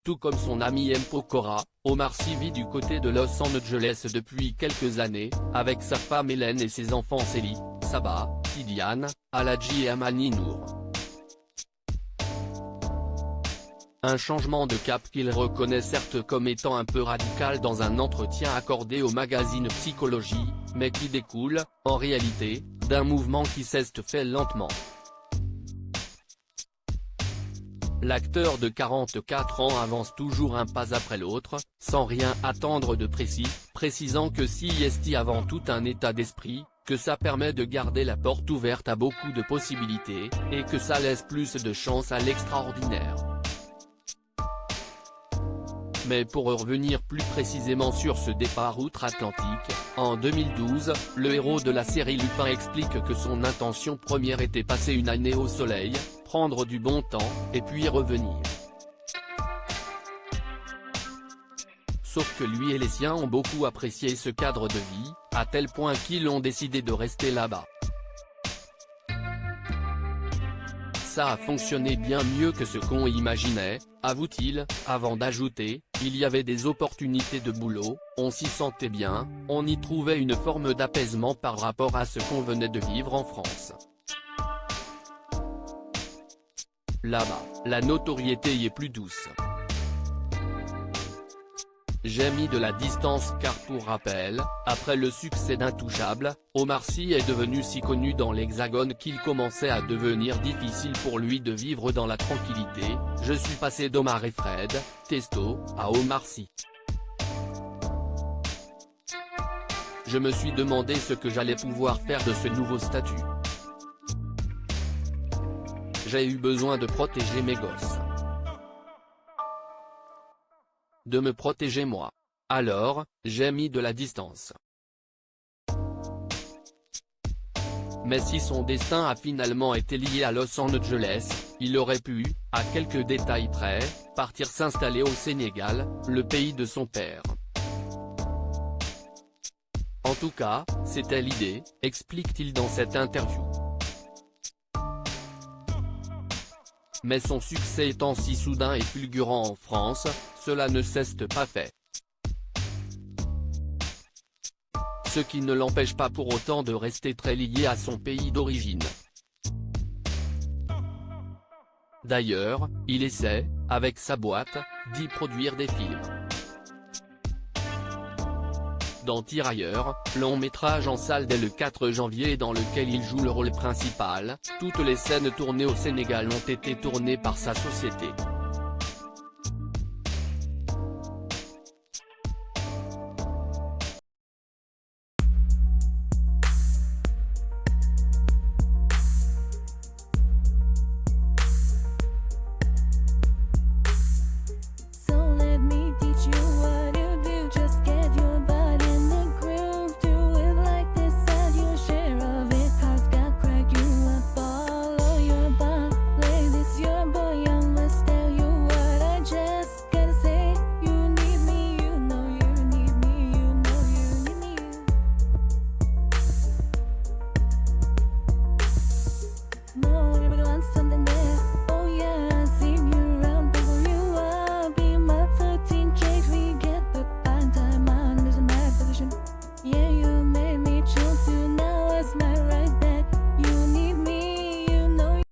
Tout comme son ami M. Pokora, Omar Sy vit du côté de Los Angeles depuis quelques années, avec sa femme Hélène et ses enfants Célie, Saba, Tidiane, Aladji et Amani Nour. Un changement de cap qu'il reconnaît certes comme étant un peu radical dans un entretien accordé au magazine Psychologie, mais qui découle, en réalité, d'un mouvement qui s'est fait lentement. L'acteur de 44 ans avance toujours un pas après l'autre, sans rien attendre de précis, précisant que si est avant tout un état d'esprit, que ça permet de garder la porte ouverte à beaucoup de possibilités, et que ça laisse plus de chance à l'extraordinaire. Mais pour revenir plus précisément sur ce départ outre-Atlantique, en 2012, le héros de la série Lupin explique que son intention première était passer une année au soleil, prendre du bon temps, et puis revenir. Sauf que lui et les siens ont beaucoup apprécié ce cadre de vie, à tel point qu'ils ont décidé de rester là-bas. Ça a fonctionné bien mieux que ce qu'on imaginait, avoue-t-il, avant d'ajouter, il y avait des opportunités de boulot, on s'y sentait bien, on y trouvait une forme d'apaisement par rapport à ce qu'on venait de vivre en France. Là-bas, la notoriété y est plus douce. J'ai mis de la distance car pour rappel, après le succès d'Intouchable, Omar Sy est devenu si connu dans l'Hexagone qu'il commençait à devenir difficile pour lui de vivre dans la tranquillité. Je suis passé d'Omar et Fred, Testo, à Omar Sy. Je me suis demandé ce que j'allais pouvoir faire de ce nouveau statut. J'ai eu besoin de protéger mes gosses. De me protéger moi. Alors, j'ai mis de la distance. Mais si son destin a finalement été lié à Los Angeles, il aurait pu, à quelques détails près, partir s'installer au Sénégal, le pays de son père. En tout cas, c'était l'idée, explique-t-il dans cette interview. Mais son succès étant si soudain et fulgurant en France, cela ne s'est pas fait. Ce qui ne l'empêche pas pour autant de rester très lié à son pays d'origine. D'ailleurs, il essaie, avec sa boîte, d'y produire des films. Dans Tirailleurs, long métrage en salle dès le 4 janvier dans lequel il joue le rôle principal, toutes les scènes tournées au Sénégal ont été tournées par sa société.